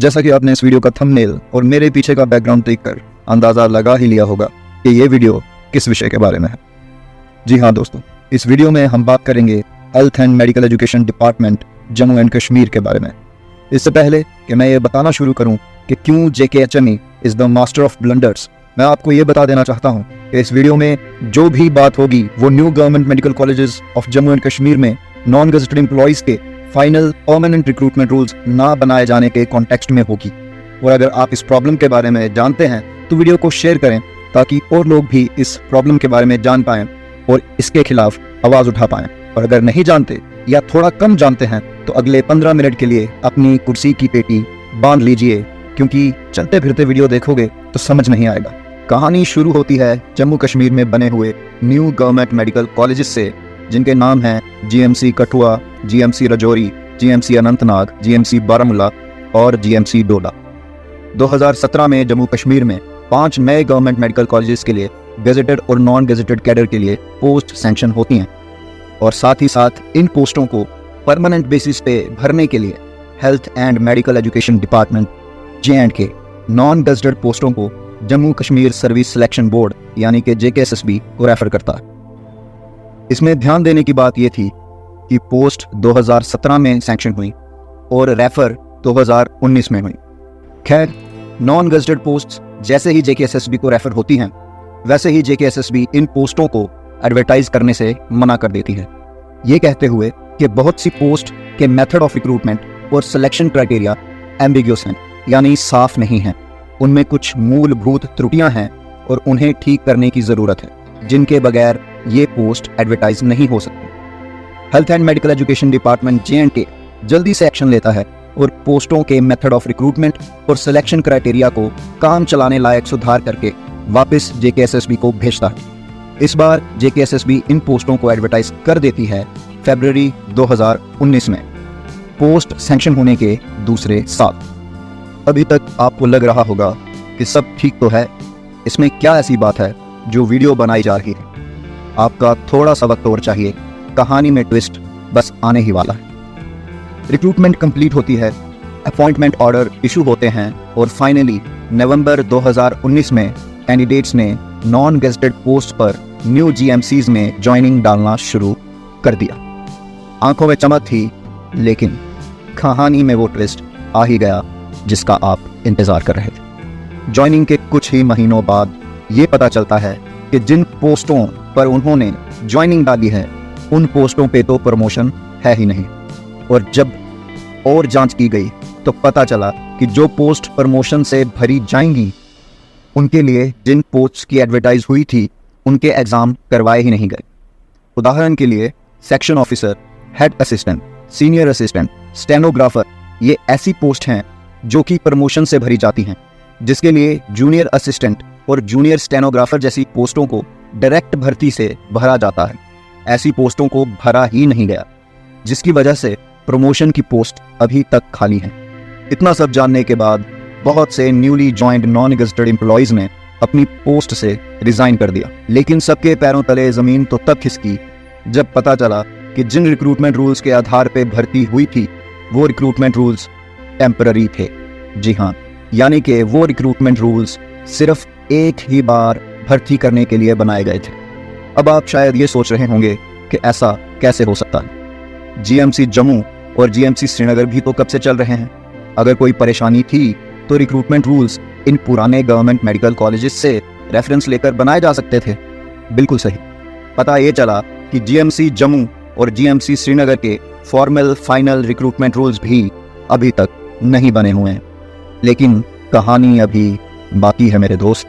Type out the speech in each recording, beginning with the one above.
जैसा कि आपने इस वीडियो का थंबनेल और मेरे पीछे का बैकग्राउंड देखकर अंदाज़ा लगा ही लिया होगा कि ये वीडियो किस विषय के बारे में है। जी हाँ दोस्तों, इस वीडियो में हम बात करेंगे health and medical education department Jammu and Kashmir के बारे में। इससे पहले कि मैं ये बताना शुरू करूँ कि क्यों JKHME is the master of blunders, मैं आपको ये बता देना चाहता हूँ कि इस वीडियो में जो भी बात होगी वो new government medical colleges of Jammu and Kashmir में नॉन गजेटेड एम्प्लॉइज़ के फाइनल परमानेंट रिक्रूटमेंट रूल्स ना बनाए जाने के कॉन्टेक्स्ट में होगी। और अगर आप इस प्रॉब्लम के बारे में जानते हैं तो वीडियो को शेयर करें ताकि और लोग भी इस प्रॉब्लम के बारे में जान पाएं और इसके खिलाफ आवाज़ उठा पाएं। और अगर नहीं जानते या थोड़ा कम जानते हैं तो अगले 15 मिनट के लिए अपनी कुर्सी की पेटी बांध लीजिए, क्योंकि चलते फिरते वीडियो देखोगे तो समझ नहीं आएगा। कहानी शुरू होती है जम्मू कश्मीर में बने हुए न्यू गवर्नमेंट मेडिकल कॉलेजेस से, जिनके नाम हैं GMC Kathua, GMC Rajouri, GMC Anantnag, GMC Baramulla और GMC डोडा। 2017 में जम्मू कश्मीर में 5 नए गवर्नमेंट मेडिकल कॉलेजेस के लिए गजेटेड और नॉन गजेटेड कैडर के लिए पोस्ट सैंक्शन होती हैं, और साथ ही साथ इन पोस्टों को परमानेंट बेसिस पे भरने के लिए health and medical education department J&K non gazetted पोस्टों को Jammu Kashmir service selection board यानी कि JKSSB को रेफर करता है। इसमें ध्यान देने की बात यह थी कि पोस्ट 2017 में सैंक्शन हुई और रेफर 2019 में हुई। खैर, नॉन गजेटेड पोस्ट्स जैसे ही JKSSB को रेफर होती हैं वैसे ही JKSSB इन पोस्टों को एडवर्टाइज करने से मना कर देती है, ये कहते हुए कि बहुत सी पोस्ट के मेथड ऑफ रिक्रूटमेंट और सिलेक्शन क्राइटेरिया एम्बिग्यूस हैं, यानी साफ नहीं हैं। उनमें कुछ मूलभूत त्रुटियां हैं और उन्हें ठीक करने की ज़रूरत है, जिनके बगैर ये पोस्ट एडवर्टाइज नहीं हो सकती। Health and medical education department J&K जल्दी से एक्शन लेता है और पोस्टों के मेथड ऑफ रिक्रूटमेंट और सिलेक्शन क्राइटेरिया को काम चलाने लायक सुधार करके वापस JKSSB को भेजता है। इस बार JKSSB इन पोस्टों को एडवर्टाइज कर देती है फरवरी 2019 में, पोस्ट सैंक्शन होने के दूसरे साल। अभी तक आपको लग रहा होगा कि सब ठीक तो है, इसमें क्या ऐसी बात है जो वीडियो बनाई जा रही है। आपका थोड़ा सा वक्त और चाहिए, कहानी में ट्विस्ट बस आने ही वाला है। रिक्रूटमेंट कंप्लीट होती है, अपॉइंटमेंट ऑर्डर इशू होते हैं और फाइनली नवंबर 2019 में कैंडिडेट्स ने नॉन गजेटेड पोस्ट पर न्यू GMCs में ज्वाइनिंग डालना शुरू कर दिया। आंखों में चमक थी, लेकिन कहानी में वो ट्विस्ट आ ही गया जिसका आप इंतजार कर रहे थे। ज्वाइनिंग के कुछ ही महीनों बाद ये पता चलता है कि जिन पोस्टों पर उन्होंने ज्वाइनिंग डाली है उन पोस्टों पे तो प्रमोशन है ही नहीं। और जब और जांच की गई तो पता चला कि जो पोस्ट प्रमोशन से भरी जाएंगी उनके लिए जिन पोस्ट की एडवर्टाइज हुई थी उनके एग्ज़ाम करवाए ही नहीं गए। उदाहरण के लिए section officer, head assistant, senior assistant, stenographer, ये ऐसी पोस्ट हैं जो कि प्रमोशन से भरी जाती हैं, जिसके लिए जूनियर असिस्टेंट और जूनियर स्टेनोग्राफर जैसी पोस्टों को डायरेक्ट भर्ती से भरा जाता है। ऐसी पोस्टों को भरा ही नहीं गया, जिसकी वजह से प्रमोशन की पोस्ट अभी तक खाली हैं। इतना सब जानने के बाद बहुत से newly joined non gazetted employees ने अपनी पोस्ट से रिज़ाइन कर दिया, लेकिन सबके पैरों तले ज़मीन तो तब खिसकी जब पता चला कि जिन रिक्रूटमेंट रूल्स के आधार पर भर्ती हुई थी वो रिक्रूटमेंट रूल्स टेम्पररी थे। जी हाँ, यानी कि वो रिक्रूटमेंट रूल्स सिर्फ एक ही बार भर्ती करने के लिए बनाए गए थे। अब आप शायद ये सोच रहे होंगे कि ऐसा कैसे हो सकता है। GMC जम्मू और GMC श्रीनगर भी तो कब से चल रहे हैं। अगर कोई परेशानी थी तो रिक्रूटमेंट रूल्स इन पुराने गवर्नमेंट मेडिकल कॉलेजेस से रेफरेंस लेकर बनाए जा सकते थे। बिल्कुल सही। पता ये चला कि GMC जम्मू और GMC श्रीनगर के फॉर्मल फाइनल रिक्रूटमेंट रूल्स भी अभी तक नहीं बने हुए हैं, लेकिन कहानी अभी बाकी है मेरे दोस्त।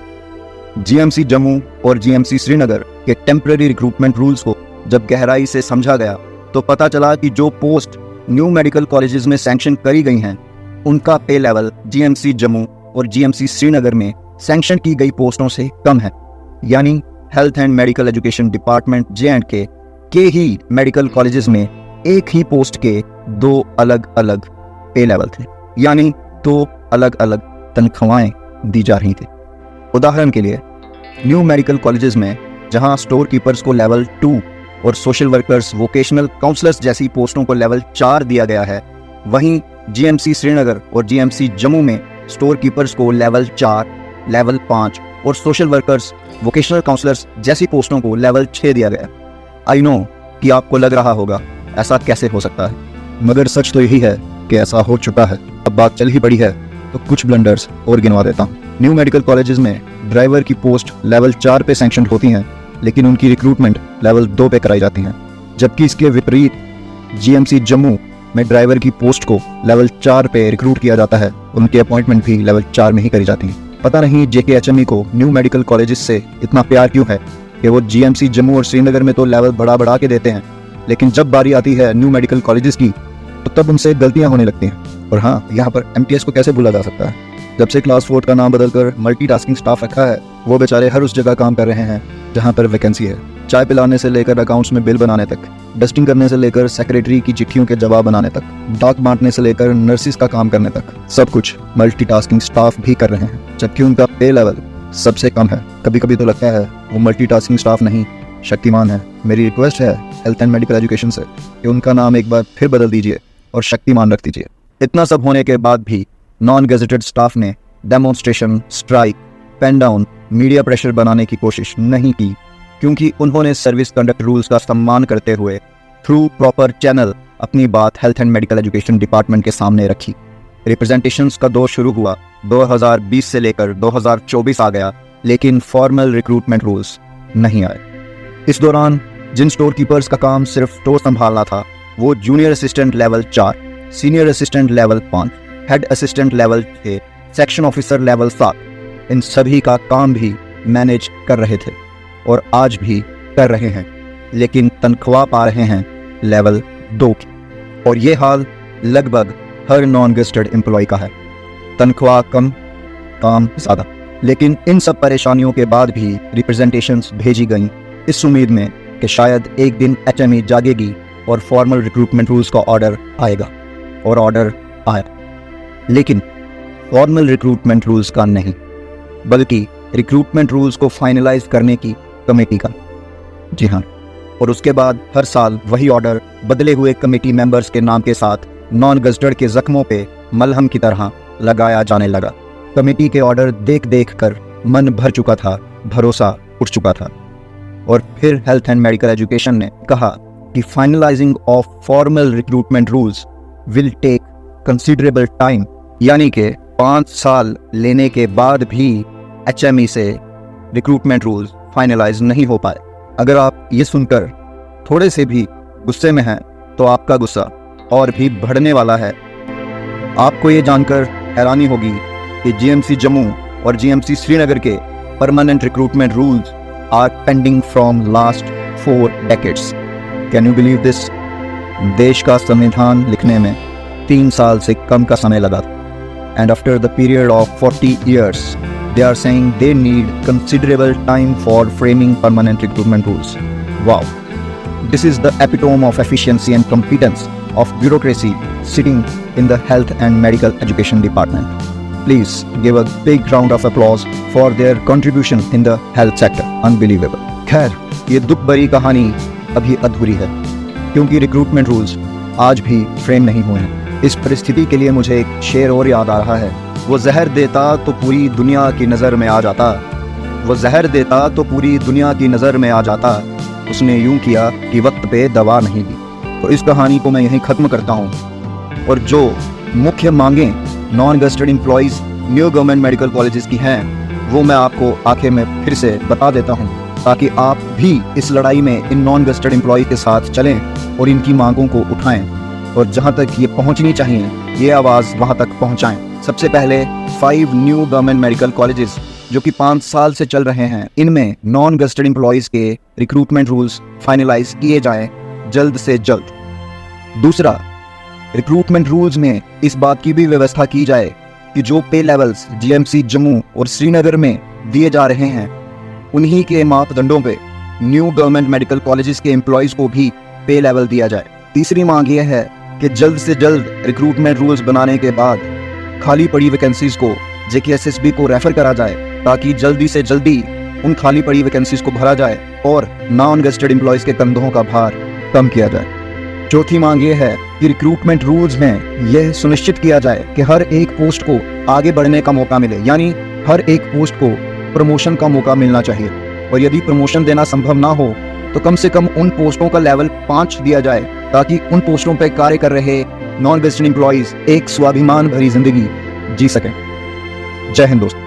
GMC जम्मू और GMC श्रीनगर के टेम्पररी रिक्रूटमेंट रूल्स को जब गहराई से समझा गया तो पता चला कि जो पोस्ट न्यू मेडिकल कॉलेजेस में सैंक्शन करी गई हैं उनका पे लेवल GMC जम्मू और GMC श्रीनगर में सैंक्शन की गई पोस्टों से कम है। यानी health and medical education department J&K के ही मेडिकल कॉलेजेस में एक ही पोस्ट के 2 अलग अलग पे लेवल थे, यानी 2 अलग अलग तनख्वाहें दी जा रही थी। उदाहरण के लिए न्यू मेडिकल कॉलेजेस में जहां स्टोर कीपर्स को लेवल 2 और सोशल वर्कर्स, वोकेशनल काउंसलर्स जैसी पोस्टों को लेवल 4 दिया गया है, वहीं जीएमसी श्रीनगर और जीएमसी जम्मू में स्टोर कीपर्स को लेवल 4, लेवल 5 और सोशल वर्कर्स, वोकेशनल काउंसलर्स जैसी पोस्टों को लेवल 6 दिया गया। आई नो कि आपको लग रहा होगा ऐसा कैसे हो सकता है, मगर सच तो यही है कि ऐसा हो चुका है। अब बात चल ही पड़ी है तो कुछ ब्लंडर्स और गिनवा देता हूँ। न्यू मेडिकल कॉलेजेस में ड्राइवर की पोस्ट लेवल 4 पे सैंक्शन होती हैं, लेकिन उनकी रिक्रूटमेंट लेवल 2 पे कराई जाती हैं, जबकि इसके विपरीत जीएमसी जम्मू में ड्राइवर की पोस्ट को लेवल 4 पे रिक्रूट किया जाता है, उनकी अपॉइंटमेंट भी लेवल 4 में ही करी जाती है। पता नहीं JKHME को न्यू मेडिकल कॉलेजेस से इतना प्यार क्यों है कि वो जीएमसी जम्मू और श्रीनगर में तो लेवल बढ़ा के देते हैं, लेकिन जब बारी आती है न्यू मेडिकल कॉलेजेस की तो तब उनसे गलतियां होने लगती हैं। और हाँ, यहाँ पर MTS को कैसे भूला जा सकता है। जब से क्लास 4 का नाम बदलकर मल्टीटास्किंग स्टाफ रखा है, वो बेचारे हर उस जगह काम कर रहे हैं जहाँ पर वैकेंसी है। चाय पिलाने से लेकर अकाउंट्स में बिल बनाने तक, डस्टिंग करने से लेकर सेक्रेटरी की चिट्ठियों के जवाब बनाने तक, डाक बांटने से लेकर नर्सिस का काम करने तक, सब कुछ मल्टीटास्किंग स्टाफ भी कर रहे हैं, जबकि उनका पे लेवल सबसे कम है। कभी कभी तो लगता है वो मल्टीटास्किंग स्टाफ नहीं, शक्तिमान है। मेरी रिक्वेस्ट है हेल्थ एंड मेडिकल एजुकेशन से कि उनका नाम एक बार फिर बदल दीजिए और शक्तिमान रख दीजिए। इतना सब होने के बाद भी नॉन गेजेटेड स्टाफ ने demonstration, strike, pen down, media pressure बनाने की कोशिश नहीं की, क्योंकि उन्होंने सर्विस कंडक्ट रूल्स का सम्मान करते हुए थ्रू प्रॉपर चैनल अपनी बात health and medical education department के सामने रखी। रिप्रेजेंटेशंस का दौर शुरू हुआ, 2020 से लेकर 2024 आ गया, लेकिन फॉर्मल रिक्रूटमेंट रूल्स नहीं आए। इस दौरान जिन स्टोर कीपर्स का काम सिर्फ स्टोर संभालना था, वो junior assistant level 4, senior assistant level 5, head assistant level 6, section officer level 7, इन सभी का काम भी मैनेज कर रहे थे और आज भी कर रहे हैं, लेकिन तनख्वाह पा रहे हैं लेवल 2 की। और ये हाल लगभग हर नॉन गेस्टेड एम्प्लॉय का है। तनख्वाह कम, काम ज़्यादा। लेकिन इन सब परेशानियों के बाद भी रिप्रेजेंटेशंस भेजी गईं इस उम्मीद में कि शायद एक दिन HME जागेगी और फॉर्मल रिक्रूटमेंट रूल्स का ऑर्डर आएगा। और ऑर्डर आया, लेकिन फॉर्मल रिक्रूटमेंट रूल्स का नहीं, बल्कि रिक्रूटमेंट रूल्स को फाइनलाइज करने की कमेटी का। जी हाँ, और उसके बाद हर साल वही ऑर्डर बदले हुए कमेटी मेंबर्स के नाम के साथ नॉन गेजेटेड के जख्मों पे मलहम की तरह लगाया जाने लगा। कमेटी के ऑर्डर देख देख कर मन भर चुका था, भरोसा उठ चुका था। और फिर हेल्थ एंड मेडिकल एजुकेशन ने कहा कि finalising of formal recruitment rules will take considerable time, यानी कि 5 साल लेने के बाद भी HME से रिक्रूटमेंट रूल्स फाइनलाइज नहीं हो पाए। अगर आप ये सुनकर थोड़े से भी गुस्से में हैं तो आपका गुस्सा और भी बढ़ने वाला है। आपको ये जानकर हैरानी होगी कि GMC जम्मू और GMC श्रीनगर के permanent recruitment rules are pending from last 4 decades। Can you believe this? देश का संविधान लिखने में 3 साल से कम का समय लगा, and after the period of 40 years they are saying they need considerable time for framing permanent recruitment rules. Wow, this is the epitome of efficiency and competence of bureaucracy sitting in the health and medical education department. Please give a big round of applause for their contribution in the health sector. Unbelievable. खैर, ये दुख भरी कहानी अभी अधूरी है, क्योंकि recruitment rules आज भी फ्रेम नहीं हुए हैं। इस परिस्थिति के लिए मुझे एक शेर और याद आ रहा है। वो जहर देता तो पूरी दुनिया की नज़र में आ जाता, वो जहर देता तो पूरी दुनिया की नज़र में आ जाता, उसने यूं किया कि वक्त पे दवा नहीं दी। तो इस कहानी को मैं यहीं ख़त्म करता हूँ। और जो मुख्य मांगें non gazetted employees new government medical colleges की हैं, वो मैं आपको आखिर में फिर से बता देता हूँ, ताकि आप भी इस लड़ाई में इन नॉन गेजेटेड एम्प्लॉय के साथ चलें और इनकी मांगों को उठाएं, और जहाँ तक ये पहुँचनी चाहिए ये आवाज़ वहाँ तक पहुँचाएं। सबसे पहले 5 न्यू गवर्नमेंट मेडिकल कॉलेजेस जो कि 5 साल से चल रहे हैं, इनमें नॉन गेजेटेड एम्प्लॉयज़ के रिक्रूटमेंट रूल्स फाइनलाइज किए जाएं जल्द से जल्द। दूसरा, रिक्रूटमेंट रूल्स में इस बात की भी व्यवस्था की जाए कि जो पे लेवल्स GMC जम्मू और श्रीनगर में दिए जा रहे हैं, उन्हीं के मापदंडों पे न्यू गवर्नमेंट मेडिकल कॉलेजेस के एम्प्लॉयज़ को भी पे लेवल दिया जाए। तीसरी मांग यह है कि जल्द से जल्द रिक्रूटमेंट रूल्स बनाने के बाद खाली पड़ी वैकेंसीज को JKSSB को रेफर करा जाए, ताकि जल्दी से जल्दी उन खाली पड़ी वैकेंसीज को भरा जाए और नॉन गेजेटेड एम्प्लॉयज़ के कंधों का भार कम किया जाए। चौथी मांग ये है कि रिक्रूटमेंट रूल्स में यह सुनिश्चित किया जाए कि हर एक पोस्ट को आगे बढ़ने का मौका मिले, यानी हर एक पोस्ट को प्रमोशन का मौका मिलना चाहिए। और यदि प्रमोशन देना संभव ना हो तो कम से कम उन पोस्टों का लेवल 5 दिया जाए, ताकि उन पोस्टों पर कार्य कर रहे नॉन वेस्टर्न एम्प्लॉयज एक स्वाभिमान भरी जिंदगी जी सकें। जय हिंद दोस्तों।